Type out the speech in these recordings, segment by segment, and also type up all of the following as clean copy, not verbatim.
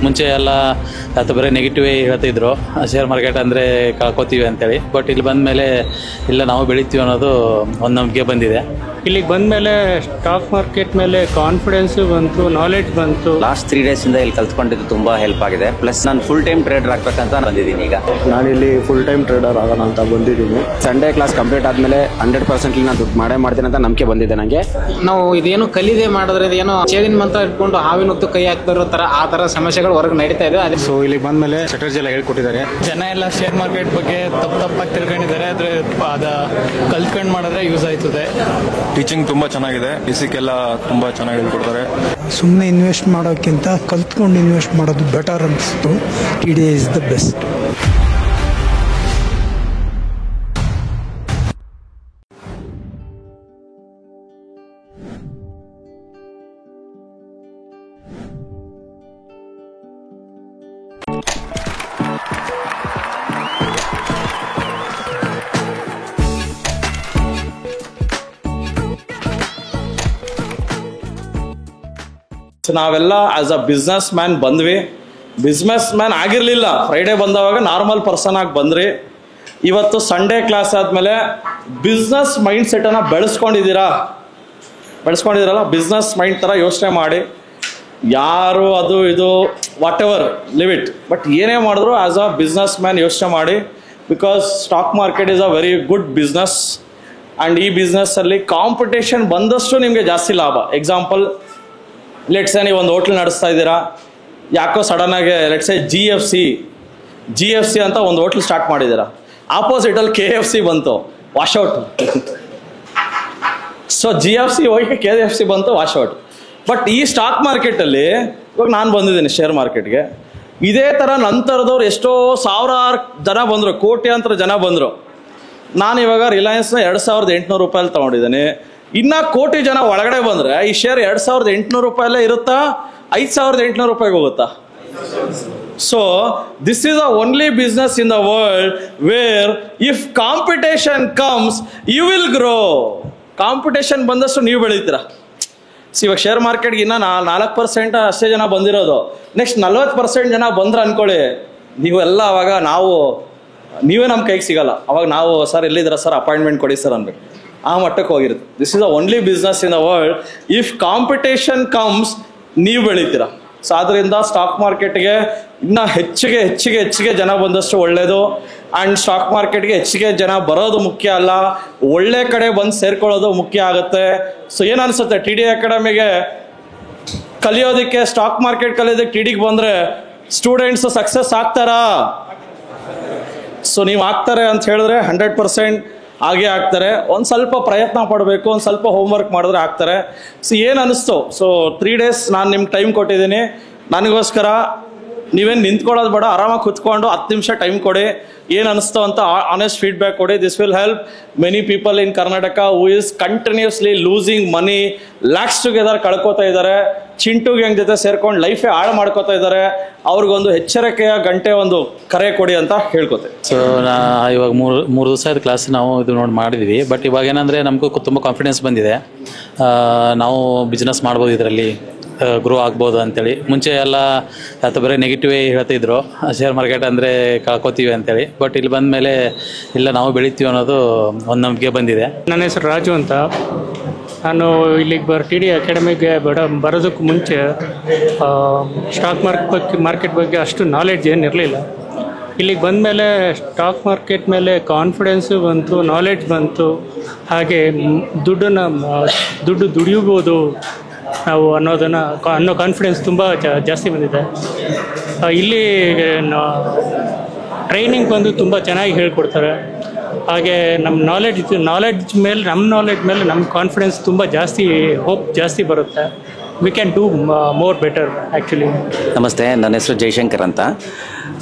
ಮುಂಚೆ ಎಲ್ಲ ಅಥವಾ ಬರೀ ನೆಗೆಟಿವೇ ಹೇಳ್ತಿದ್ರು, ಶೇರ್ ಮಾರ್ಕೆಟ್ ಅಂದರೆ ಕಳ್ಕೊತೀವಿ ಅಂತೇಳಿ. ಬಟ್ ಇಲ್ಲಿ ಬಂದ ಮೇಲೆ ಇಲ್ಲ ನಾವು ಬೆಳಿತೀವಿ ಅನ್ನೋದು ಒಂದು ನಂಬಿಕೆ ಬಂದಿದೆ. ಇಲ್ಲಿಗೆ ಬಂದ ಮೇಲೆ ಸ್ಟಾಕ್ ಮಾರ್ಕೆಟ್ ಮೇಲೆ ಕಾನ್ಫಿಡೆನ್ಸು ಬಂತು, ನಾಲೆಡ್ಜ್ ಬಂತು. ಲಾಸ್ಟ್ 3 ಡೇಸಿಂದ ಇಲ್ಲಿ ಕಲ್ತ್ಕೊಂಡಿದ್ದು ತುಂಬ ಹೆಲ್ಪ್ ಆಗಿದೆ. ಪ್ಲಸ್ ನಾನು ಫುಲ್ ಟೈಮ್ ಟ್ರೇಡರ್ ಆಗ್ಬೇಕಂತ ಬಂದಿದ್ದೀನಿ. ಈಗ ನಾನಿಲ್ಲಿ ಫುಲ್ ಟೈಮ್ ಟ್ರೇಡರ್ ಆಗೋಣ ಅಂತ ಬಂದಿದ್ದೀನಿ. ಸಂಡೇ ಕ್ಲಾಸ್ ಕಂಪ್ಲೀಟ್ ಆದಮೇಲೆ 100% ನಾನು ದುಡ್ಡು ಮಾಡ್ತೀನಿ ಅಂತ ನಂಬಿಕೆ ಬಂದಿದೆ ನನಗೆ. ನಾವು ಇದೇನು ಕಲಿದೆ ಮಾಡಿದ್ರೆ ಇದೇನೋ ಚೇದಿನ ಮಂತ್ರ ಇಟ್ಕೊಂಡು ಹಾವಿನ ಹೊತ್ತು ಕೈ ಹಾಕ್ತಿರೋ ಥರ ಆ ಥರ ಸಮಸ್ಯೆಗಳು ಹೊರಗೆ ನಡೀತಾ ಇದೆ. ಅದೇ ಸೊ ಇಲ್ಲಿಗೆ ಬಂದಮೇಲೆ ಸ್ಟ್ರಾಟಜಿ ಎಲ್ಲ ಹೇಳ್ಕೊಟ್ಟಿದ್ದಾರೆ. ಜನ ಎಲ್ಲ ಶೇರ್ ಮಾರ್ಕೆಟ್ ಬಗ್ಗೆ ತಪ್ಪಾಗಿ ತಿಳ್ಕೊಂಡಿದ್ದಾರೆ. ಆದರೆ ಕಲ್ತ್ಕೊಂಡು ಮಾಡಿದ್ರೆ ಯೂಸ್ ಆಯ್ತದೆ. ಟೀಚಿಂಗ್ ತುಂಬ ಚೆನ್ನಾಗಿದೆ. ಬೇಸಿಕ್ಕೆಲ್ಲ ತುಂಬ ಚೆನ್ನಾಗಿ ಹೇಳ್ಕೊಡ್ತಾರೆ. ಸುಮ್ಮನೆ ಇನ್ವೆಸ್ಟ್ ಮಾಡೋಕ್ಕಿಂತ ಕಲ್ತ್ಕೊಂಡು ಇನ್ವೆಸ್ಟ್ ಮಾಡೋದು ಬೆಟರ್ ಅನಿಸ್ತು. TDI is the best. ನಾವೆಲ್ಲ ಆಸ್ ಅ ಬಿಸ್ನೆಸ್ ಮ್ಯಾನ್ ಬಂದ್ವಿ. ಬಿಸ್ನೆಸ್ ಮ್ಯಾನ್ ಆಗಿರಲಿಲ್ಲ. ಫ್ರೈಡೇ ಬಂದವಾಗ ನಾರ್ಮಲ್ ಪರ್ಸನ್ ಆಗಿ ಬಂದ್ರಿ. ಇವತ್ತು ಸಂಡೇ ಕ್ಲಾಸ್ ಆದಮೇಲೆ ಬಿಸ್ನೆಸ್ ಮೈಂಡ್ ಸೆಟನ್ನು ಬೆಳೆಸ್ಕೊಂಡಿದ್ದೀರಲ್ಲ, ಬಿಸ್ನೆಸ್ ಮೈಂಡ್ ಥರ ಯೋಚನೆ ಮಾಡಿ. ಯಾರು ಅದು ಇದು whatever leave it, but ಏನೇ ಮಾಡಿದ್ರು ಆಸ್ ಅ ಬಿಸ್ನೆಸ್ ಮ್ಯಾನ್ ಯೋಚನೆ ಮಾಡಿ. Because stock market is a very good business. And ಈ ಬಿಸ್ನೆಸ್ಸಲ್ಲಿ ಕಾಂಪಿಟೇಷನ್ ಬಂದಷ್ಟು ನಿಮಗೆ ಜಾಸ್ತಿ ಲಾಭ. ಎಕ್ಸಾಂಪಲ್, ಲೆಟ್ಸೆ ನೀವು ಒಂದು ಹೋಟ್ಲ್ ನಡೆಸ್ತಾ ಇದ್ದೀರಾ, ಯಾಕೋ ಸಡನ್ನಾಗಿ ಲೆಟ್ಸೆ ಜಿ ಎಫ್ ಸಿ ಅಂತ ಒಂದು ಹೋಟ್ಲ್ ಸ್ಟಾರ್ಟ್ ಮಾಡಿದ್ದೀರಾ. ಆಪೋಸಿಟಲ್ಲಿ KFC ಬಂತು, ವಾಶೌಟ್. ಸೊ GFC ಹೋಗಿ KFC ಬಂತು, ವಾಶೌಟ್. ಬಟ್ ಈ ಸ್ಟಾಕ್ ಮಾರ್ಕೆಟಲ್ಲಿ ಇವಾಗ ನಾನು ಬಂದಿದ್ದೀನಿ ಶೇರ್ ಮಾರ್ಕೆಟ್ಗೆ. ಇದೇ ಥರ ನಂತರದವ್ರು ಎಷ್ಟೋ ಸಾವಿರಾರು ಜನ ಬಂದರು, ಕೋಟ್ಯಾಂತರ ಜನ ಬಂದರು. ನಾನು ಇವಾಗ ರಿಲಯನ್ಸ್ನ 2800 ರೂಪಾಯಲ್ಲಿ ತೊಗೊಂಡಿದ್ದೀನಿ. ಇನ್ನು ಕೋಟಿ ಜನ ಒಳಗಡೆ ಬಂದರೆ ಈ ಶೇರ್ 2800 ರೂಪಾಯಲ್ಲೇ ಇರುತ್ತಾ, 5800 ರೂಪಾಯಿಗೆ ಹೋಗುತ್ತಾ? So this is the only business in the world where if competition comes you will grow. Competition ಬಂದಷ್ಟು ನೀವು ಬೆಳೀತೀರ. ಇವಾಗ ಶೇರ್ ಮಾರ್ಕೆಟ್ಗೆ ಇನ್ನೂ 4% ಅಷ್ಟೇ ಜನ ಬಂದಿರೋದು. ನೆಕ್ಸ್ಟ್ 40% ಜನ ಬಂದ್ರೆ ಅನ್ಕೊಳ್ಳಿ, ನೀವೆಲ್ಲ ಅವಾಗ ನೀವೇ ನಮ್ಮ ಕೈಗೆ ಸಿಗಲ್ಲ. ಅವಾಗ ನಾವು ಸರ್ ಎಲ್ಲಿದ್ದೀರಾ ಸರ್, ಅಪಾಯಿಂಟ್ಮೆಂಟ್ ಕೊಡಿ ಸರ್ ಅನ್ಬೇಕು. ಆ ಮಟ್ಟಕ್ಕೆ ಹೋಗಿರುತ್ತೆ. This is the only business in the world if competition comes ನೀವು ಬೆಳೀತೀರ. ಸೊ ಆದ್ದರಿಂದ ಸ್ಟಾಕ್ ಮಾರ್ಕೆಟ್ಗೆ ಇನ್ನೂ ಹೆಚ್ಚಿಗೆ ಜನ ಬಂದಷ್ಟು ಒಳ್ಳೆಯದು. ಆ್ಯಂಡ್ ಸ್ಟಾಕ್ ಮಾರ್ಕೆಟ್ಗೆ ಹೆಚ್ಚಿಗೆ ಜನ ಬರೋದು ಮುಖ್ಯ ಅಲ್ಲ, ಒಳ್ಳೆ ಕಡೆ ಬಂದು ಸೇರ್ಕೊಳ್ಳೋದು ಮುಖ್ಯ ಆಗುತ್ತೆ. ಸೊ ಏನು ಅನಿಸುತ್ತೆ, TDI ಅಕಾಡೆಮಿಗೆ ಕಲಿಯೋದಕ್ಕೆ, ಸ್ಟಾಕ್ ಮಾರ್ಕೆಟ್ ಕಲಿಯೋದಕ್ಕೆ TDIಗೆ ಬಂದರೆ ಸ್ಟೂಡೆಂಟ್ಸು ಸಕ್ಸಸ್ ಆಗ್ತಾರಾ? ಸೊ ನೀವು ಆಗ್ತಾರೆ ಅಂತ ಹೇಳಿದ್ರೆ 100% ಹಾಗೆ ಆಗ್ತಾರೆ. ಒಂದು ಸ್ವಲ್ಪ ಪ್ರಯತ್ನ ಪಡಬೇಕು, ಒಂದು ಸ್ವಲ್ಪ ಹೋಮ್ವರ್ಕ್ ಮಾಡಿದ್ರೆ ಆಗ್ತಾರೆ. ಸೊ ಏನು ಅನ್ನಿಸ್ತು? ಸೊ 3 ಡೇಸ್ ನಾನು ನಿಮ್ಗೆ ಟೈಮ್ ಕೊಟ್ಟಿದ್ದೀನಿ. ನನಗೋಸ್ಕರ ನೀವೇನು ನಿಂತ್ಕೊಳ್ಳೋದು ಬೇಡ, ಆರಾಮಾಗಿ ಕುತ್ಕೊಂಡು 10 ನಿಮಿಷ ಟೈಮ್ ಕೊಡಿ. ಏನು ಅನಿಸ್ತು ಅಂತ ಆನೆಸ್ಟ್ ಫೀಡ್ಬ್ಯಾಕ್ ಕೊಡಿ. This will help many people in Karnataka who is continuously losing money, lakhs together ಕಳ್ಕೊತಾ ಇದ್ದಾರೆ. ಚಿಂಟು ಗ್ಯಾಂಗ್ ಜೊತೆ ಸೇರ್ಕೊಂಡು ಲೈಫೇ ಹಾಳು ಮಾಡ್ಕೋತಾ ಇದ್ದಾರೆ. ಅವ್ರಿಗೊಂದು ಎಚ್ಚರಿಕೆಯ ಗಂಟೆ ಒಂದು ಕರೆ ಕೊಡಿ ಅಂತ ಹೇಳ್ಕೊತೆ. ಸೊ ಇವಾಗ ಮೂರು ದಿವಸ ಆದ ಕ್ಲಾಸ್ ನಾವು ಇದು ನೋಡಿ ಮಾಡಿದ್ವಿ. ಬಟ್ ಇವಾಗ ಏನಂದರೆ ನಮಗೂ ತುಂಬ ಕಾನ್ಫಿಡೆನ್ಸ್ ಬಂದಿದೆ. ನಾವು ಬಿಸ್ನೆಸ್ ಮಾಡ್ಬೋದು, ಇದರಲ್ಲಿ ಗ್ರೋ ಆಗ್ಬೋದು ಅಂತೇಳಿ. ಮುಂಚೆ ಎಲ್ಲ ಅಥವಾ ಬರೀ ನೆಗೆಟಿವೇ ಹೇಳ್ತಿದ್ರು, ಶೇರ್ ಮಾರ್ಕೆಟ್ ಅಂದರೆ ಕಳ್ಕೊತೀವಿ ಅಂತೇಳಿ. ಬಟ್ ಇಲ್ಲಿ ಬಂದ ಮೇಲೆ ಇಲ್ಲ ನಾವು ಬೆಳಿತೀವಿ ಅನ್ನೋದು ಒಂದು ನಂಬಿಕೆ ಬಂದಿದೆ. ನನ್ನ ಹೆಸರು ರಾಜು ಅಂತ. ನಾನು ಇಲ್ಲಿಗೆ TDI ಅಕಾಡೆಮಿಗೆ ಬರೋದಕ್ಕೆ ಮುಂಚೆ ಸ್ಟಾಕ್ ಮಾರ್ಕೆಟ್ ಬಗ್ಗೆ ಅಷ್ಟು ನಾಲೆಡ್ಜ್ ಏನಿರಲಿಲ್ಲ. ಇಲ್ಲಿಗೆ ಬಂದಮೇಲೆ ಸ್ಟಾಕ್ ಮಾರ್ಕೆಟ್ ಮೇಲೆ ಕಾನ್ಫಿಡೆನ್ಸು ಬಂತು, ನಾಲೆಡ್ಜ್ ಬಂತು. ಹಾಗೆ ದುಡ್ಡು ದುಡಿಯಬೋದು ನಾವು ಅನ್ನೋ ಕಾನ್ಫಿಡೆನ್ಸ್ ತುಂಬ ಜಾಸ್ತಿ ಬಂದಿದೆ. ಇಲ್ಲಿ ಟ್ರೈನಿಂಗ್ ಬಂದು ತುಂಬ ಚೆನ್ನಾಗಿ ಹೇಳ್ಕೊಡ್ತಾರೆ. ಹಾಗೆ ನಮ್ಮ ನಾಲೆಡ್ಜ್ ಮೇಲೆ ನಮ್ಮ ಕಾನ್ಫಿಡೆನ್ಸ್ ತುಂಬ ಜಾಸ್ತಿ ಬರುತ್ತೆ. We can do more better actually. ನಮಸ್ತೆ, ನನ್ನ ಹೆಸರು ಜೈಶಂಕರ್ ಅಂತ.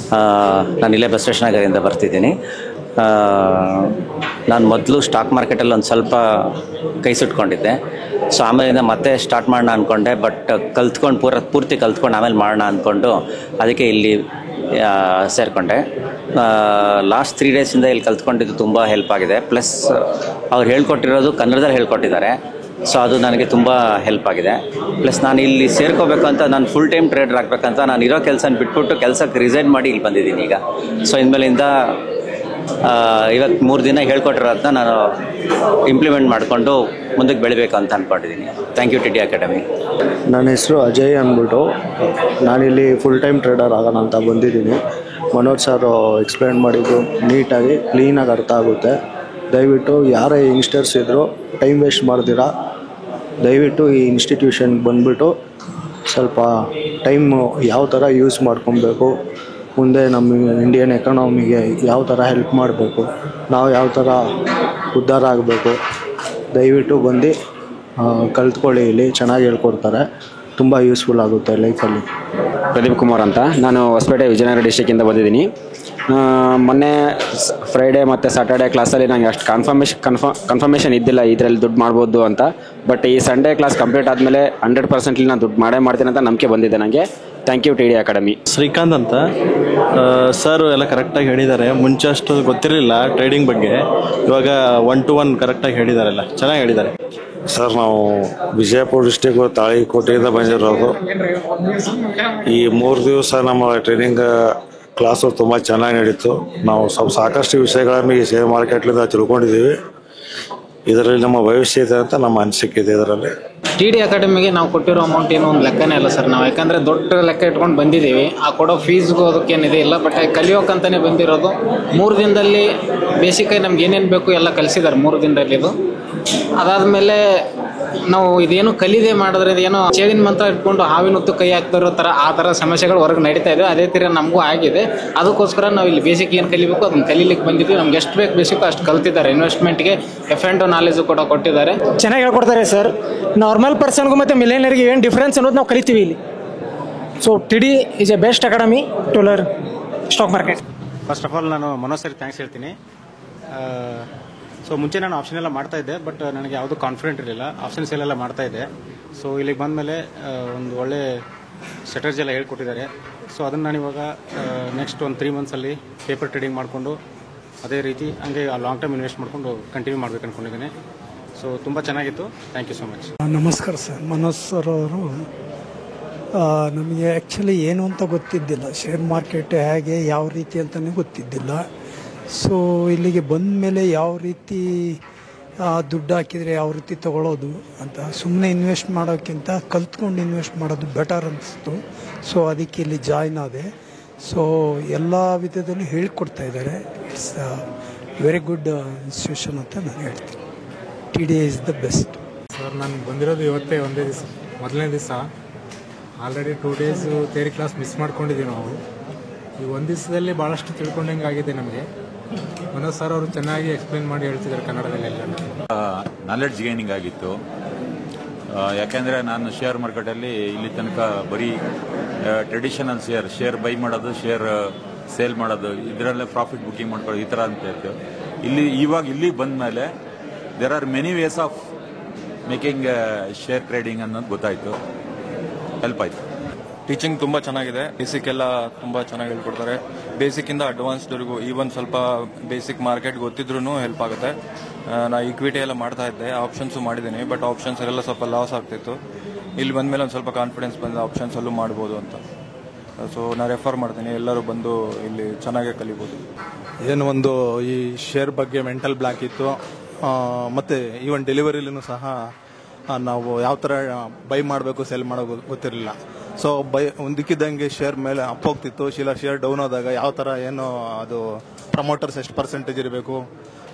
ನಾನು ಇಲ್ಲೇ ಬಸವೇಶ್ವರ ನಗರದಿಂದ ಬರ್ತಿದ್ದೀನಿ. ನಾನು ಮೊದಲು ಸ್ಟಾಕ್ ಮಾರ್ಕೆಟಲ್ಲಿ ಒಂದು ಸ್ವಲ್ಪ ಕೈ ಸುಟ್ಕೊಂಡಿದ್ದೆ. ಸೊ ಆಮೇಲಿಂದ ಮತ್ತೆ ಸ್ಟಾರ್ಟ್ ಮಾಡೋಣ ಅಂದ್ಕೊಂಡೆ. ಬಟ್ ಪೂರ್ತಿ ಕಲ್ತ್ಕೊಂಡು ಆಮೇಲೆ ಮಾಡೋಣ ಅಂದ್ಕೊಂಡು ಅದಕ್ಕೆ ಇಲ್ಲಿ ಸೇರಿಕೊಂಡೆ. ಲಾಸ್ಟ್ 3 ಡೇಸಿಂದ ಇಲ್ಲಿ ಕಲ್ತ್ಕೊಂಡಿದ್ದು ತುಂಬ ಹೆಲ್ಪ್ ಆಗಿದೆ. ಪ್ಲಸ್ ಅವ್ರು ಹೇಳ್ಕೊಟ್ಟಿರೋದು ಕನ್ನಡದಲ್ಲಿ ಹೇಳ್ಕೊಟ್ಟಿದ್ದಾರೆ. ಸೊ ಅದು ನನಗೆ ತುಂಬ ಹೆಲ್ಪ್ ಆಗಿದೆ. ಪ್ಲಸ್ ನಾನು ಇಲ್ಲಿ ಸೇರ್ಕೋಬೇಕು ಅಂತ, ನಾನು ಫುಲ್ ಟೈಮ್ ಟ್ರೇಡರ್ ಆಗಬೇಕಂತ ನಾನು ಇರೋ ಕೆಲಸನ ಬಿಟ್ಬಿಟ್ಟು ಕೆಲಸಕ್ಕೆ ರಿಸೈನ್ ಮಾಡಿ ಇಲ್ಲಿ ಬಂದಿದ್ದೀನಿ ಈಗ. ಸೊ ಇನ್ಮೇಲಿಂದ ಇವತ್ತು 3 ದಿನ ಹೇಳ್ಕೊಟ್ಟಿರೋದನ್ನ ನಾನು ಇಂಪ್ಲಿಮೆಂಟ್ ಮಾಡಿಕೊಂಡು ಮುಂದಕ್ಕೆ ಬೆಳಿಬೇಕು ಅಂತ ಅಂದ್ಕೊಂಡಿದ್ದೀನಿ. Thank U T D academy. ನನ್ನ ಹೆಸರು ಅಜಯ್ ಅಂದ್ಬಿಟ್ಟು ನಾನಿಲ್ಲಿ ಫುಲ್ ಟೈಮ್ ಟ್ರೇಡರ್ ಆಗೋಣ ಅಂತ ಬಂದಿದ್ದೀನಿ. ಮನೋಜ್ ಸರ್ ಎಕ್ಸ್ಪ್ಲೇನ್ ಮಾಡಿದ್ದು ನೀಟಾಗಿ ಕ್ಲೀನಾಗಿ ಅರ್ಥ ಆಗುತ್ತೆ. ದಯವಿಟ್ಟು ಯಾರೇ ಯಂಗ್ಸ್ಟರ್ಸ್ ಇದ್ದರೂ ಟೈಮ್ ವೇಸ್ಟ್ ಮಾಡ್ದಿರಾ ದಯವಿಟ್ಟು ಈ ಇನ್ಸ್ಟಿಟ್ಯೂಷನ್ಗೆ ಬಂದುಬಿಟ್ಟು ಸ್ವಲ್ಪ ಟೈಮು ಯಾವ ಥರ ಯೂಸ್ ಮಾಡ್ಕೊಬೇಕು, ಮುಂದೆ ನಮ್ಮ ಇಂಡಿಯನ್ ಎಕಾನಮಿಗೆ ಯಾವ ಥರ ಹೆಲ್ಪ್ ಮಾಡಬೇಕು, ನಾವು ಯಾವ ಥರ ಉದ್ಧಾರ ಆಗಬೇಕು, ದಯವಿಟ್ಟು ಬಂದು ಕಲ್ತ್ಕೊಳ್ಳಿ. ಇಲ್ಲಿ ಚೆನ್ನಾಗಿ ಹೇಳ್ಕೊಡ್ತಾರೆ, ತುಂಬ ಯೂಸ್ಫುಲ್ ಆಗುತ್ತೆ ಲೈಫಲ್ಲಿ. ಪ್ರದೀಪ್ ಕುಮಾರ್ ಅಂತ, ನಾನು ಹೊಸಪೇಟೆ ವಿಜಯನಗರ ಡಿಸ್ಟಿಕ್ಕಿಂದ ಬಂದಿದ್ದೀನಿ. ಮೊನ್ನೆ ಫ್ರೈಡೇ ಮತ್ತು ಸ್ಯಾಟರ್ಡೇ ಕ್ಲಾಸಲ್ಲಿ ನನಗೆ ಅಷ್ಟು ಕನ್ಫರ್ಮೇಷನ್ ಇದ್ದಿಲ್ಲ ಇದರಲ್ಲಿ ದುಡ್ಡು ಮಾಡ್ಬೋದು ಅಂತ. ಬಟ್ ಈ ಸಂಡೇ ಕ್ಲಾಸ್ ಕಂಪ್ಲೀಟ್ ಆದಮೇಲೆ 100% ನಾನು ದುಡ್ಡು ಮಾಡ್ತೀನಿ ಅಂತ ನಂಬಿಕೆ ಬಂದಿದೆ ನನಗೆ. Thank U T D academy. Srikanth ಅಂತ, ಸರ್ ಎಲ್ಲ ಕರೆಕ್ಟಾಗಿ ಹೇಳಿದ್ದಾರೆ. ಮುಂಚೆ ಅಷ್ಟು ಗೊತ್ತಿರಲಿಲ್ಲ ಟ್ರೇಡಿಂಗ್ ಬಗ್ಗೆ, ಇವಾಗ 1 to 1 ಕರೆಕ್ಟಾಗಿ ಹೇಳಿದಾರೆಲ್ಲ, ಚೆನ್ನಾಗಿ ಹೇಳಿದ್ದಾರೆ. ಸರ್ ನಾವು ವಿಜಯಪುರ ಡಿಸ್ಟಿಕ್ ತಾಳಿಕೋಟೆಯಿಂದ ಬಂದಿರೋದು. ಈ 3 ದಿವಸ ನಮ್ಮ ಟ್ರೈನಿಂಗ್ ಕ್ಲಾಸು ತುಂಬ ಚೆನ್ನಾಗಿ ನಡೀತು. ನಾವು ಸಾಕಷ್ಟು ವಿಷಯಗಳನ್ನು ಈ ಶೇರ್ ಮಾರ್ಕೆಟ್ಲಿಂದ ತಿಳ್ಕೊಂಡಿದ್ದೀವಿ. ಇದರಲ್ಲಿ ನಮ್ಮ ಭವಿಷ್ಯ ಇದೆ ಅಂತ ನಮ್ಮ ಅನಿಸಿಕೆ ಇದೆ. ಇದರಲ್ಲಿ ಟಿ ಡಿ ಅಕಾಡೆಮಿಗೆ ನಾವು ಕೊಟ್ಟಿರೋ ಅಮೌಂಟ್ ಏನೋ ಒಂದು ಲೆಕ್ಕನೇ ಇಲ್ಲ ಸರ್. ನಾವು ಯಾಕಂದರೆ ದೊಡ್ಡ ಲೆಕ್ಕ ಇಟ್ಕೊಂಡು ಬಂದಿದ್ದೀವಿ. ಆ ಕೊಡೋ ಫೀಸ್ಗೂ ಅದಕ್ಕೇನಿದೆ ಇಲ್ಲ, ಬಟ್ ಕಲಿಯೋಕ್ಕಂತಲೇ ಬಂದಿರೋದು. 3 ದಿನದಲ್ಲಿ ಬೇಸಿಕಾಗಿ ನಮ್ಗೆ ಏನೇನು ಬೇಕು ಎಲ್ಲ ಕಲಿಸಿದ್ದಾರೆ 3 ದಿನದಲ್ಲಿ. ಇದು ಅದಾದಮೇಲೆ ನಾವು ಇದೇನು ಕಲಿದೆ ಮಾಡಿದ್ರೆ ಇದೇನೋ ಚೇದಿನ ಮಂತ್ರ ಇಟ್ಕೊಂಡು ಹಾವಿನ ಹೊತ್ತು ಕೈ ಹಾಕ್ತಿರೋ ಥರ ಆ ಥರ ಸಮಸ್ಯೆಗಳು ಹೊರಗೆ ನಡೀತಾ ಇದೆ. ಅದೇ ಥರ ನಮಗೂ ಆಗಿದೆ. ಅದಕ್ಕೋಸ್ಕರ ನಾವು ಇಲ್ಲಿ ಬೇಸಿಕ್ ಏನು ಕಲಿಬೇಕು ಅದನ್ನು ಕಲೀಲಿಕ್ಕೆ ಬಂದಿದ್ವಿ. ನಮ್ಗೆ ಎಷ್ಟು ಬೇಕು ಬೇಸಿಕ್ ಅಷ್ಟು ಕಲ್ತಿದ್ದಾರೆ. ಇನ್ವೆಸ್ಟ್ಮೆಂಟ್ಗೆ F&O ನಾಲೆಜು ಕೂಡ ಕೊಟ್ಟಿದ್ದಾರೆ. ಚೆನ್ನಾಗಿ ಹೇಳ್ಕೊಡ್ತಾರೆ ಸರ್. ನಾರ್ಮಲ್ ಪರ್ಸನ್ಗೂ ಮತ್ತು ಮಿಲೇನಿಯರ್ಗೆ ಏನು ಡಿಫ್ರೆನ್ಸ್ ಅನ್ನೋದು ನಾವು ಕಲಿತೀವಿ ಇಲ್ಲಿ. So T D is a best academy to learn stock market. First of all ನಾನು ಮನೋಜ್ ಸರ್ ಥ್ಯಾಂಕ್ಸ್ ಹೇಳ್ತೀನಿ. ಸೊ ಮುಂಚೆ ನಾನು ಆಪ್ಷನ್ ಎಲ್ಲ ಮಾಡ್ತಾ ಇದ್ದೆ, ಬಟ್ ನನಗೆ ಯಾವುದು ಕಾನ್ಫಿಡೆಂಟ್ ಇರಲಿಲ್ಲ. ಆಪ್ಷನ್ ಸೇಲ್ ಎಲ್ಲ ಮಾಡ್ತಾ ಇದ್ದೆ. ಸೊ ಇಲ್ಲಿಗೆ ಬಂದಮೇಲೆ ಒಂದು ಒಳ್ಳೆ ಸ್ಟ್ರಾಟಜಿ ಎಲ್ಲ ಹೇಳ್ಕೊಟ್ಟಿದ್ದಾರೆ. ಸೊ ಅದನ್ನು ನಾನು ಇವಾಗ ನೆಕ್ಸ್ಟ್ ಒಂದು 3 ಮಂತ್ಸಲ್ಲಿ ಪೇಪರ್ ಟ್ರೇಡಿಂಗ್ ಮಾಡಿಕೊಂಡು ಅದೇ ರೀತಿ ಹಂಗೆ ಲಾಂಗ್ ಟರ್ಮ್ ಇನ್ವೆಸ್ಟ್ ಮಾಡಿಕೊಂಡು ಕಂಟಿನ್ಯೂ ಮಾಡಬೇಕು ಅಂದ್ಕೊಂಡಿದ್ದೀನಿ. ಸೊ ತುಂಬ ಚೆನ್ನಾಗಿತ್ತು. Thank you so much. ನಮಸ್ಕಾರ ಸರ್. ಮನೋಜ್ ಸರ್ ಅವರು ನಮಗೆ ಆ್ಯಕ್ಚುಲಿ ಏನು ಅಂತ ಗೊತ್ತಿದ್ದಿಲ್ಲ. ಶೇರ್ ಮಾರ್ಕೆಟ್ ಹೇಗೆ ಯಾವ ರೀತಿ ಅಂತಲೇ ಗೊತ್ತಿದ್ದಿಲ್ಲ. ಸೊ ಇಲ್ಲಿಗೆ ಬಂದ ಮೇಲೆ ಯಾವ ರೀತಿ ದುಡ್ಡು ಹಾಕಿದರೆ ಯಾವ ರೀತಿ ತೊಗೊಳ್ಳೋದು ಅಂತ, ಸುಮ್ಮನೆ ಇನ್ವೆಸ್ಟ್ ಮಾಡೋಕ್ಕಿಂತ ಕಲ್ತ್ಕೊಂಡು ಇನ್ವೆಸ್ಟ್ ಮಾಡೋದು ಬೆಟರ್ ಅನಿಸ್ತು. ಸೊ ಅದಕ್ಕೆ ಇಲ್ಲಿ ಜಾಯ್ನ್ ಆದೆ. ಸೊ ಎಲ್ಲ ವಿಧದಲ್ಲೂ ಹೇಳ್ಕೊಡ್ತಾ ಇದ್ದಾರೆ. ಇಟ್ಸ್ ವೆರಿ ಗುಡ್ ಇನ್ಸ್ಟಿಟ್ಯೂಷನ್ ಅಂತ ನಾನು ಹೇಳ್ತೀನಿ. T D is the best. Sir ನಾನು ಬಂದಿರೋದು ಇವತ್ತೇ ಒಂದೇ ದಿವಸ, ಮೊದಲನೇ ದಿವಸ. Already 2 days theory class miss ಮಾಡ್ಕೊಂಡಿದ್ದೀವಿ ನಾವು. ಈ 1 ದಿವಸದಲ್ಲಿ ಭಾಳಷ್ಟು ತಿಳ್ಕೊಂಡಂಗೆ ಆಗಿದೆ ನಮಗೆ. ಮನೋಜ್ ಸರ್ ಅವರು ಚೆನ್ನಾಗಿ ಎಕ್ಸ್ಪ್ಲೇನ್ ಮಾಡಿ ಹೇಳ್ತಿದ್ದಾರೆ ಕನ್ನಡದಲ್ಲಿ ಎಲ್ಲ. ನಾಲೆಡ್ಜ್ ಗೇನಿಂಗ್ ಆಗಿತ್ತು. ಯಾಕೆಂದರೆ ನಾನು ಶೇರ್ ಮಾರ್ಕೆಟಲ್ಲಿ ಇಲ್ಲಿ ತನಕ ಬರೀ ಟ್ರೆಡಿಷನಲ್ ಶೇರ್ ಬೈ ಮಾಡೋದು, ಶೇರ್ ಸೇಲ್ ಮಾಡೋದು, ಇದರಲ್ಲೇ ಪ್ರಾಫಿಟ್ ಬುಕ್ಕಿಂಗ್ ಮಾಡ್ಕೊಳ್ಳೋದು, ಈ ಥರ ಅಂತ ಇತ್ತು. ಇವಾಗ ಇಲ್ಲಿ ಬಂದ ಮೇಲೆ there are many ways of making share trading ಅನ್ನೋದು ಗೊತ್ತಾಯಿತು. ಹೆಲ್ಪ್ ಆಯಿತು. ಟೀಚಿಂಗ್ ತುಂಬ ಚೆನ್ನಾಗಿದೆ. ಬೇಸಿಕ್ ಎಲ್ಲ ತುಂಬ ಚೆನ್ನಾಗಿ ಹೇಳ್ಕೊಡ್ತಾರೆ. ಬೇಸಿಕ್ಕಿಂದ ಅಡ್ವಾನ್ಸ್ಡ್ವರೆಗೂ. ಈವನ್ ಸ್ವಲ್ಪ ಬೇಸಿಕ್ ಮಾರ್ಕೆಟ್ ಗೊತ್ತಿದ್ರೂ ಹೆಲ್ಪ್ ಆಗುತ್ತೆ. ನಾ ಈಕ್ವಿಟಿ ಎಲ್ಲ ಮಾಡ್ತಾ ಇದ್ದೆ, ಆಪ್ಷನ್ಸು ಮಾಡಿದ್ದೀನಿ. ಬಟ್ ಆಪ್ಷನ್ಸ್ ಎಲ್ಲ ಸ್ವಲ್ಪ ಲಾಸ್ ಆಗ್ತಿತ್ತು. ಇಲ್ಲಿ ಬಂದಮೇಲೆ ಒಂದು ಸ್ವಲ್ಪ ಕಾನ್ಫಿಡೆನ್ಸ್ ಬಂದ ಆಪ್ಷನ್ಸಲ್ಲೂ ಮಾಡ್ಬೋದು ಅಂತ. ಸೊ ನಾನು ರೆಫರ್ ಮಾಡ್ತೀನಿ, ಎಲ್ಲರೂ ಬಂದು ಇಲ್ಲಿ ಚೆನ್ನಾಗೇ ಕಲಿಬೋದು. ಏನು ಒಂದು ಈ ಶೇರ್ ಬಗ್ಗೆ ಮೆಂಟಲ್ ಬ್ಲಾಕ್ ಇತ್ತು. ಮತ್ತು ಈವನ್ ಡೆಲಿವರಿಲೂ ಸಹ ನಾವು ಯಾವ ಥರ ಬೈ ಮಾಡಬೇಕು ಸೆಲ್ ಮಾಡೋದು ಗೊತ್ತಿರಲಿಲ್ಲ. ಸೊ ಒಂದಕ್ಕಿದ್ದಂಗೆ ಶೇರ್ ಮೇಲೆ ಅಪ್ ಹೋಗ್ತಿತ್ತು, ಶೇರ್ ಡೌನ್ ಆದಾಗ ಯಾವ ಥರ ಏನು ಅದು ಪ್ರಮೋಟರ್ಸ್ ಎಷ್ಟು ಪರ್ಸೆಂಟೇಜ್ ಇರಬೇಕು,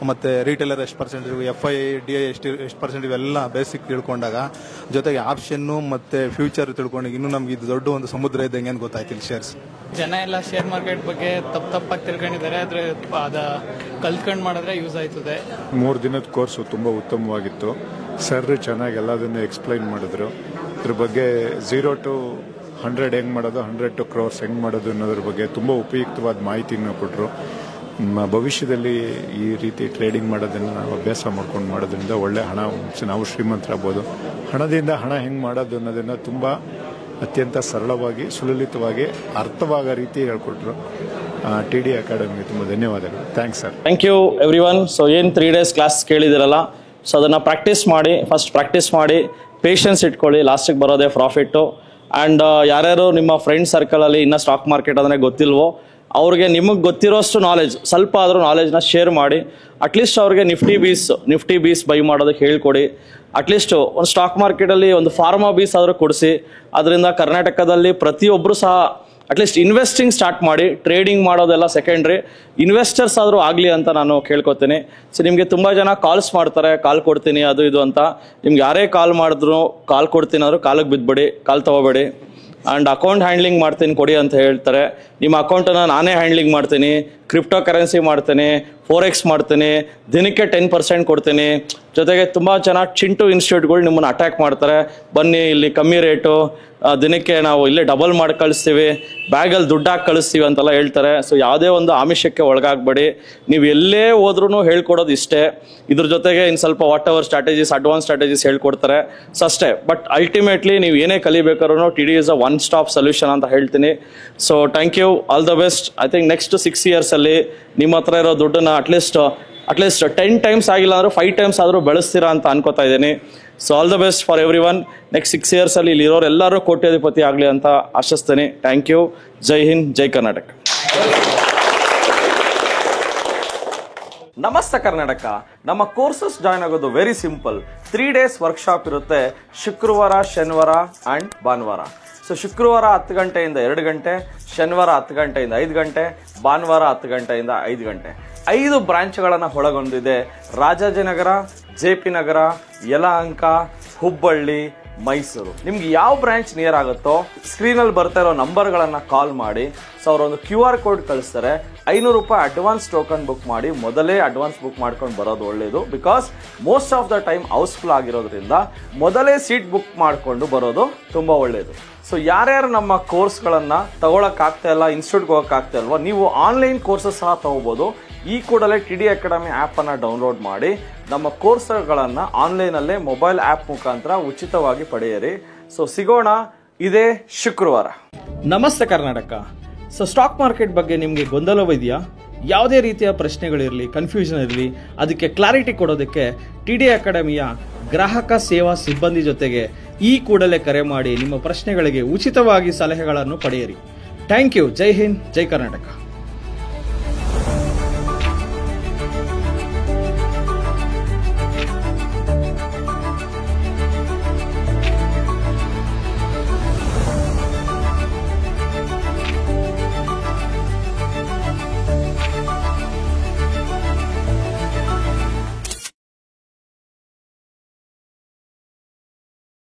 ಮತ್ತು ರಿಟೇಲರ್ ಎಷ್ಟು ಪರ್ಸೆಂಟೇಜ್, FI/DI ಎಷ್ಟು ಪರ್ಸೆಂಟ್, ಇವೆಲ್ಲ ಬೇಸಿಕ್ ತಿಳ್ಕೊಂಡಾಗ, ಜೊತೆಗೆ ಆಪ್ಷನ್ನು ಮತ್ತು ಫ್ಯೂಚರ್ ತಿಳ್ಕೊಂಡಾಗ ಇನ್ನೂ ನಮ್ಗೆ ಇದು ದೊಡ್ಡ ಒಂದು ಸಮುದ್ರ ಇದ್ದಂಗೆ ಏನು ಗೊತ್ತಾಯ್ತಿಲ್ಲ ಶೇರ್ಸ್. ಜನ ಎಲ್ಲ ಶೇರ್ ಮಾರ್ಕೆಟ್ ಬಗ್ಗೆ ತಪ್ಪಾಗಿ ತಿಳ್ಕೊಂಡಿದ್ದಾರೆ. ಆದರೆ ಅದು ಕಲ್ತ್ಕೊಂಡು ಮಾಡಿದ್ರೆ ಯೂಸ್ ಆಯ್ತದೆ. 3 ದಿನದ ಕೋರ್ಸು ತುಂಬ ಉತ್ತಮವಾಗಿತ್ತು. ಸರ್ ಚೆನ್ನಾಗಿ ಎಲ್ಲದನ್ನು ಎಕ್ಸ್ಪ್ಲೈನ್ ಮಾಡಿದ್ರು. ಇದ್ರ ಬಗ್ಗೆ 0 to 100 ಹೆಂಗೆ ಮಾಡೋದು, 100 to crores ಹೆಂಗೆ ಮಾಡೋದು ಅನ್ನೋದ್ರ ಬಗ್ಗೆ ತುಂಬ ಉಪಯುಕ್ತವಾದ ಮಾಹಿತಿಯನ್ನು ಕೊಟ್ಟರು. ಭವಿಷ್ಯದಲ್ಲಿ ಈ ರೀತಿ ಟ್ರೇಡಿಂಗ್ ಮಾಡೋದನ್ನು ನಾವು ಅಭ್ಯಾಸ ಮಾಡ್ಕೊಂಡು ಮಾಡೋದ್ರಿಂದ ಒಳ್ಳೆ ಹಣ ನಾವು ಶ್ರೀಮಂತರಾಗ್ಬೋದು. ಹಣದಿಂದ ಹಣ ಹೆಂಗೆ ಮಾಡೋದು ಅನ್ನೋದನ್ನು ತುಂಬ ಅತ್ಯಂತ ಸರಳವಾಗಿ, ಸುಲಲಿತವಾಗಿ, ಅರ್ಥವಾಗೋ ರೀತಿ ಹೇಳ್ಕೊಟ್ರು. ಟಿ ಡಿ ಅಕಾಡೆಮಿಗೆ ತುಂಬ ಧನ್ಯವಾದಗಳು. Thanks sir. Thank you everyone. So ಏನು 3 days ಕ್ಲಾಸ್ ಕೇಳಿದಿರಲ್ಲ, ಸೊ ಅದನ್ನು ಪ್ರಾಕ್ಟೀಸ್ ಮಾಡಿ ಪೇಷನ್ಸ್ ಇಟ್ಕೊಳ್ಳಿ, ಲಾಸ್ಟಿಗೆ ಬರೋದೇ ಪ್ರಾಫಿಟ್ಟು. ಆ್ಯಂಡ್ ಯಾರ್ಯಾರು ನಿಮ್ಮ ಫ್ರೆಂಡ್ ಸರ್ಕಲಲ್ಲಿ ಇನ್ನೂ ಸ್ಟಾಕ್ ಮಾರ್ಕೆಟ್ ಅಂದರೆ ಗೊತ್ತಿಲ್ವೋ ಅವ್ರಿಗೆ ನಿಮಗೆ ಗೊತ್ತಿರೋಷ್ಟು ನಾಲೆಜ್, ಸ್ವಲ್ಪ ಆದರೂ ನಾಲೆಜ್ನ ಶೇರ್ ಮಾಡಿ. ಅಟ್ಲೀಸ್ಟ್ ಅವ್ರಿಗೆ ನಿಫ್ಟಿ ಬೀಸ್ ಬೈ ಮಾಡೋದಕ್ಕೆ ಹೇಳ್ಕೊಡಿ. ಅಟ್ಲೀಸ್ಟ್ ಒಂದು ಸ್ಟಾಕ್ ಮಾರ್ಕೆಟಲ್ಲಿ ಒಂದು ಫಾರ್ಮಾ ಬೀಸ್ ಆದರೂ ಕೊಡಿಸಿ. ಅದರಿಂದ ಕರ್ನಾಟಕದಲ್ಲಿ ಪ್ರತಿಯೊಬ್ಬರು ಸಹ ಅಟ್ಲೀಸ್ಟ್ ಇನ್ವೆಸ್ಟಿಂಗ್ ಸ್ಟಾರ್ಟ್ ಮಾಡಿ. ಟ್ರೇಡಿಂಗ್ ಮಾಡೋದೆಲ್ಲ ಸೆಕೆಂಡ್ರಿ, ಇನ್ವೆಸ್ಟರ್ಸ್ ಆದರೂ ಆಗಲಿ ಅಂತ ನಾನು ಕೇಳ್ಕೊತೀನಿ. ಸೊ ನಿಮಗೆ ತುಂಬ ಜನ ಕಾಲ್ಸ್ ಮಾಡ್ತಾರೆ, ಕಾಲ್ ಕೊಡ್ತೀನಿ ಅದು ಇದು ಅಂತ. ನಿಮ್ಗೆ ಯಾರೇ ಕಾಲ್ ಮಾಡಿದ್ರು ಕಾಲ್ ಕೊಡ್ತೀನಿ ಆದರೂ ಕಾಲಿಗೆ ಬಿದ್ದುಬೇಡಿ, ಕಾಲ್ ತೊಗೋಬೇಡಿ. ಆ್ಯಂಡ್ ಅಕೌಂಟ್ ಹ್ಯಾಂಡ್ಲಿಂಗ್ ಮಾಡ್ತೀನಿ ಕೊಡಿ ಅಂತ ಹೇಳ್ತಾರೆ. ನಿಮ್ಮ ಅಕೌಂಟನ್ನು ನಾನೇ ಹ್ಯಾಂಡ್ಲಿಂಗ್ ಮಾಡ್ತೀನಿ, ಕ್ರಿಪ್ಟೋ ಕರೆನ್ಸಿ ಮಾಡ್ತೀನಿ, ಫೋರೆಕ್ಸ್ ಮಾಡ್ತೀನಿ, ದಿನಕ್ಕೆ 10% ಕೊಡ್ತೀನಿ. ಜೊತೆಗೆ ತುಂಬ ಚೆನ್ನಾಗಿ ಚಿಂಟು ಇನ್ಸ್ಟಿಟ್ಯೂಟ್ಗಳು ನಿಮ್ಮನ್ನು ಅಟ್ಯಾಕ್ ಮಾಡ್ತಾರೆ. ಬನ್ನಿ ಇಲ್ಲಿ ಕಮ್ಮಿ ರೇಟು, ದಿನಕ್ಕೆ ನಾವು ಇಲ್ಲೇ ಡಬಲ್ ಮಾಡಿ ಕಳಿಸ್ತೀವಿ, ಬ್ಯಾಗಲ್ಲಿ ದುಡ್ಡಾಗಿ ಕಳಿಸ್ತೀವಿ ಅಂತೆಲ್ಲ ಹೇಳ್ತಾರೆ. ಸೊ ಯಾವುದೇ ಒಂದು ಆಮಿಷಕ್ಕೆ ಒಳಗಾಗಬೇಡಿ. ನೀವು ಎಲ್ಲೇ ಹೋದ್ರೂ ಹೇಳ್ಕೊಡೋದು ಇಷ್ಟೇ. ಇದ್ರ ಜೊತೆಗೆ ಇನ್ನು ಸ್ವಲ್ಪ whatever strategies, advance strategies ಹೇಳ್ಕೊಡ್ತಾರೆ. ಸೊ ಅಷ್ಟೇ. ಬಟ್ ಅಲ್ಟಿಮೇಟ್ಲಿ ನೀವು ಏನೇ ಕಲಿಬೇಕಾದ್ರೂ TD is a one stop solution ಅಂತ ಹೇಳ್ತೀನಿ. So thank you, all the best. I think next 6 ಇಯರ್ಸಲ್ಲಿ ನಿಮ್ಮ ಹತ್ರ ಇರೋ ದುಡ್ಡನ್ನು ಅಟ್ಲೀಸ್ಟ್ 10 ಟೈಮ್ಸ್ ಆಗಿಲ್ಲ ಅಂದ್ರೆ 5 ಟೈಮ್ಸ್ ಆದರೂ ಬೆಳೆಸ್ತೀರಾ ಅಂತ ಅನ್ಕೋತಾ ಇದ್ದೀನಿ. So all the best for everyone. Next 6 ಇಯರ್ಸಲ್ಲಿ ಇಲ್ಲಿರೋರು ಎಲ್ಲರೂ ಕೋಟ್ಯಾಧಿಪತಿ ಆಗಲಿ ಅಂತ ಆಶಿಸ್ತೀನಿ. Thank you. ಜೈ ಹಿಂದ್, ಜೈ ಕರ್ನಾಟಕ. ನಮಸ್ತೆ ಕರ್ನಾಟಕ. ನಮ್ಮ ಕೋರ್ಸಸ್ ಜಾಯ್ನ್ ಆಗೋದು ವೆರಿ ಸಿಂಪಲ್. 3 days ವರ್ಕ್ಶಾಪ್ ಇರುತ್ತೆ, ಶುಕ್ರವಾರ, ಶನಿವಾರ ಆ್ಯಂಡ್ ಭಾನುವಾರ. ಸೊ ಶುಕ್ರವಾರ 10 ಗಂಟೆಯಿಂದ 2 ಗಂಟೆ, ಶನಿವಾರ 10 ಗಂಟೆಯಿಂದ 5 ಗಂಟೆ, ಭಾನುವಾರ 10 ಗಂಟೆಯಿಂದ 5 ಗಂಟೆ. 5 ಬ್ರಾಂಚ್ಗಳನ್ನು ಒಳಗೊಂಡಿದೆ. ರಾಜಾಜಿನಗರ, JP ನಗರ, ಯಲಹಂಕ, ಹುಬ್ಬಳ್ಳಿ, ಮೈಸೂರು. ನಿಮ್ಗೆ ಯಾವ ಬ್ರಾಂಚ್ ನಿಯರ್ ಆಗುತ್ತೋ ಸ್ಕ್ರೀನಲ್ಲಿ ಬರ್ತಾ ಇರೋ ನಂಬರ್ಗಳನ್ನು ಕಾಲ್ ಮಾಡಿ. ಸೊ ಅವರೊಂದು QR ಕೋಡ್ ಕಳಿಸ್ತಾರೆ. 500 ರೂಪಾಯಿ ಅಡ್ವಾನ್ಸ್ ಟೋಕನ್ ಬುಕ್ ಮಾಡಿ. ಮೊದಲೇ ಅಡ್ವಾನ್ಸ್ ಬುಕ್ ಮಾಡ್ಕೊಂಡು ಬರೋದು ಒಳ್ಳೆಯದು. Because most of the time housefull ಆಗಿರೋದ್ರಿಂದ ಮೊದಲೇ ಸೀಟ್ ಬುಕ್ ಮಾಡಿಕೊಂಡು ಬರೋದು ತುಂಬ ಒಳ್ಳೆಯದು. ಸೊ ಯಾರ್ಯಾರು ನಮ್ಮ ಕೋರ್ಸ್ಗಳನ್ನು ತಗೊಳಕ್ಕಾಗ್ತಾ ಇಲ್ಲ, ಇನ್ಸ್ಟಿಟ್ಯೂಟ್ಗೆ ಹೋಗೋಕ್ಕಾಗ್ತಾ ಇಲ್ವೋ, ನೀವು ಆನ್ಲೈನ್ ಕೋರ್ಸಸ್ ಸಹ ತಗೋಬೋದು. ಈ ಕೂಡಲೇ TD ಅಕಾಡೆಮಿ ಆ್ಯಪನ್ನು ಡೌನ್ಲೋಡ್ ಮಾಡಿ ನಮ್ಮ ಕೋರ್ಸ್ಗಳನ್ನು ಆನ್ಲೈನಲ್ಲೇ ಮೊಬೈಲ್ ಆ್ಯಪ್ ಮುಖಾಂತರ ಉಚಿತವಾಗಿ ಪಡೆಯಿರಿ. ಸೊ ಸಿಗೋಣ ಇದೇ ಶುಕ್ರವಾರ. ನಮಸ್ತೆ ಕರ್ನಾಟಕ. ಸೊ ಸ್ಟಾಕ್ ಮಾರ್ಕೆಟ್ ಬಗ್ಗೆ ನಿಮಗೆ ಗೊಂದಲವಿದೆಯಾ? ಯಾವುದೇ ರೀತಿಯ ಪ್ರಶ್ನೆಗಳಿರಲಿ, ಕನ್ಫ್ಯೂಷನ್ ಇರಲಿ, ಅದಕ್ಕೆ ಕ್ಲಾರಿಟಿ ಕೊಡೋದಕ್ಕೆ TD ಅಕಾಡೆಮಿಯ ಗ್ರಾಹಕ ಸೇವಾ ಸಿಬ್ಬಂದಿ ಜೊತೆಗೆ ಈ ಕೂಡಲೇ ಕರೆ ಮಾಡಿ ನಿಮ್ಮ ಪ್ರಶ್ನೆಗಳಿಗೆ ಉಚಿತವಾಗಿ ಸಲಹೆಗಳನ್ನು ಪಡೆಯಿರಿ. Thank you. ಜೈ ಹಿಂದ್, ಜೈ ಕರ್ನಾಟಕ.